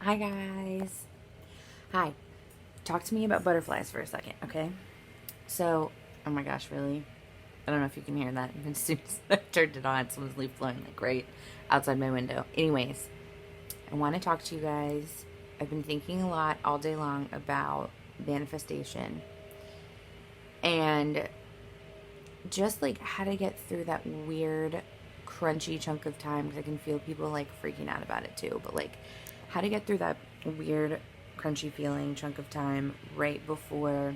Hi, guys. Hi. Talk to me about butterflies for a second, okay? So, oh my gosh, really? I don't know if you can hear that. As soon as I turned it on, someone's leaf blowing like right outside my window. Anyways, I want to talk to you guys. I've been thinking a lot all day long about manifestation and just like how to get through that weird, crunchy chunk of time because I can feel people like freaking out about it too. But like, how to get through that weird, crunchy feeling chunk of time right before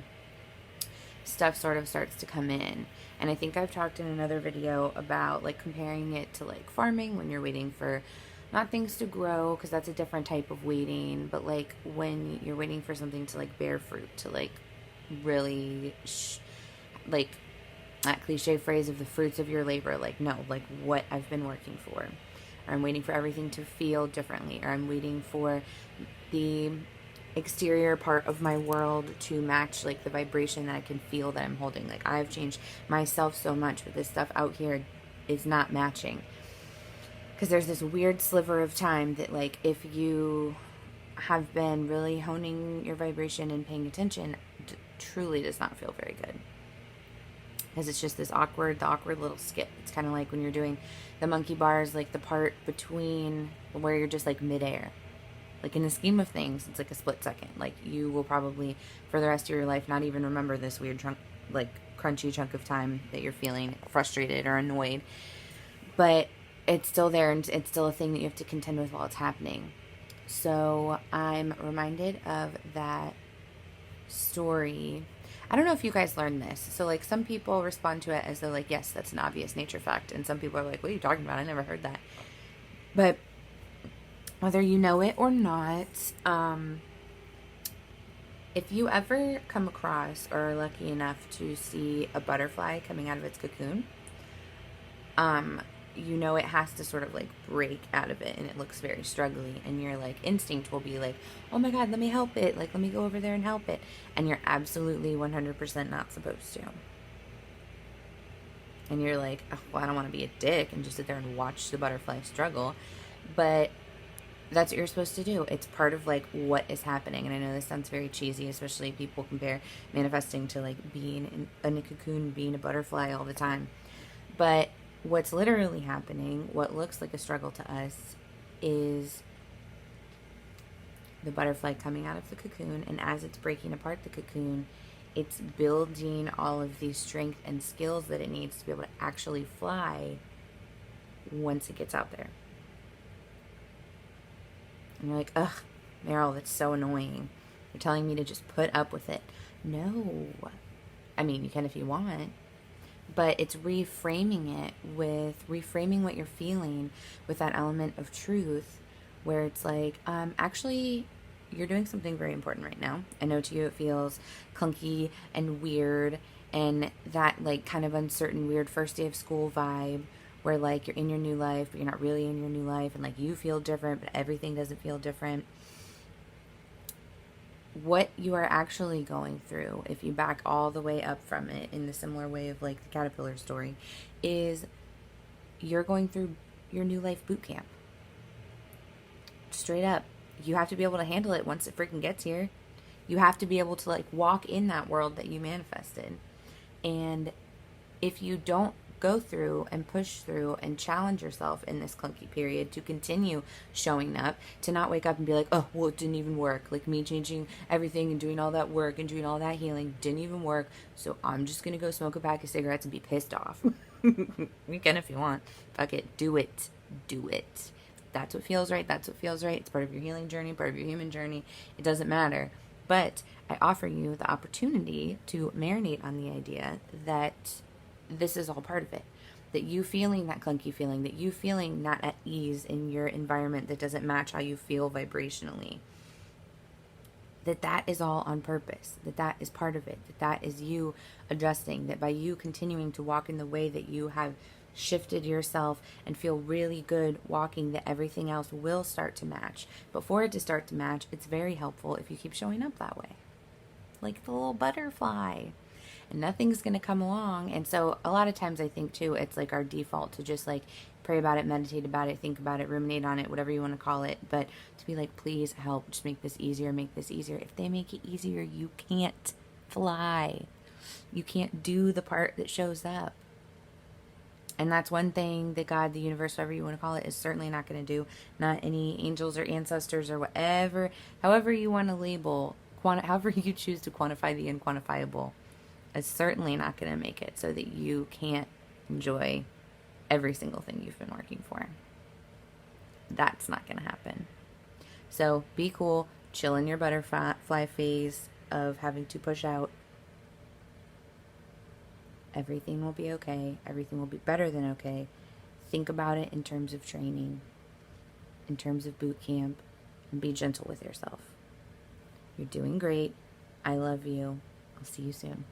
stuff sort of starts to come in. And I think I've talked in another video about like comparing it to like farming when you're waiting for not things to grow because that's a different type of waiting, but like when you're waiting for something to like bear fruit, to like really like that cliche phrase of the fruits of your labor, like no, like what I've been working for, or I'm waiting for everything to feel differently, or I'm waiting for the exterior part of my world to match like the vibration that I can feel that I'm holding. Like I've changed myself so much, but this stuff out here is not matching because there's this weird sliver of time that like if you have been really honing your vibration and paying attention, truly does not feel very good because it's just the awkward little skip. It's kind of like when you're doing the monkey bars, like the part between where you're just like midair. Like in the scheme of things, it's like a split second. Like you will probably, for the rest of your life, not even remember this weird chunk, like crunchy chunk of time that you're feeling frustrated or annoyed. But it's still there and it's still a thing that you have to contend with while it's happening. So I'm reminded of that story. I don't know if you guys learned this. So like some people respond to it as though like, yes, that's an obvious nature fact. And some people are like, what are you talking about? I never heard that. But whether you know it or not, if you ever come across or are lucky enough to see a butterfly coming out of its cocoon, you know it has to sort of like break out of it and it looks very struggly and your like instinct will be like, oh my god, let me help it, like let me go over there and help it, and you're absolutely 100% not supposed to. And you're like, oh, well, I don't want to be a dick and just sit there and watch the butterfly struggle, but that's what you're supposed to do. It's part of like what is happening. And I know this sounds very cheesy, especially people compare manifesting to like being in a cocoon, being a butterfly all the time. But what's literally happening, what looks like a struggle to us, is the butterfly coming out of the cocoon. And as it's breaking apart the cocoon, it's building all of these strength and skills that it needs to be able to actually fly once it gets out there. And you're like, ugh, Meryl, that's so annoying. You're telling me to just put up with it. No. I mean, you can if you want. But it's reframing what you're feeling with that element of truth where it's like, actually, you're doing something very important right now. I know to you it feels clunky and weird and that like kind of uncertain, weird first day of school vibe where like you're in your new life, but you're not really in your new life and like you feel different, but everything doesn't feel different. What you are actually going through, if you back all the way up from it in the similar way of like the caterpillar story, is you're going through your new life boot camp. Straight up. You have to be able to handle it once it freaking gets here. You have to be able to like walk in that world that you manifested. And if you don't go through and push through and challenge yourself in this clunky period to continue showing up, to not wake up and be like, oh, well, it didn't even work. Like me changing everything and doing all that work and doing all that healing didn't even work. So I'm just going to go smoke a pack of cigarettes and be pissed off. You can if you want. Fuck it. Do it. Do it. That's what feels right. That's what feels right. It's part of your healing journey, part of your human journey. It doesn't matter. But I offer you the opportunity to marinate on the idea that this is all part of it. That you feeling that clunky feeling, that you feeling not at ease in your environment that doesn't match how you feel vibrationally, that is all on purpose, that is part of it, that is you adjusting, that by you continuing to walk in the way that you have shifted yourself and feel really good walking, that everything else will start to match. But for it to start to match, it's very helpful if you keep showing up that way. Like the little butterfly. And nothing's going to come along. And so a lot of times I think too, it's like our default to just like pray about it, meditate about it, think about it, ruminate on it, whatever you want to call it. But to be like, please help, just make this easier, make this easier. If they make it easier, you can't fly. You can't do the part that shows up. And that's one thing that God, the universe, whatever you want to call it, is certainly not going to do. Not any angels or ancestors or whatever, however you want to label, however you choose to quantify the unquantifiable, is certainly not going to make it so that you can't enjoy every single thing you've been working for. That's not going to happen. So be cool, chill in your butterfly phase of having to push out. Everything will be okay. Everything will be better than okay. Think about it in terms of training, in terms of boot camp, and be gentle with yourself. You're doing great. I love you. I'll see you soon.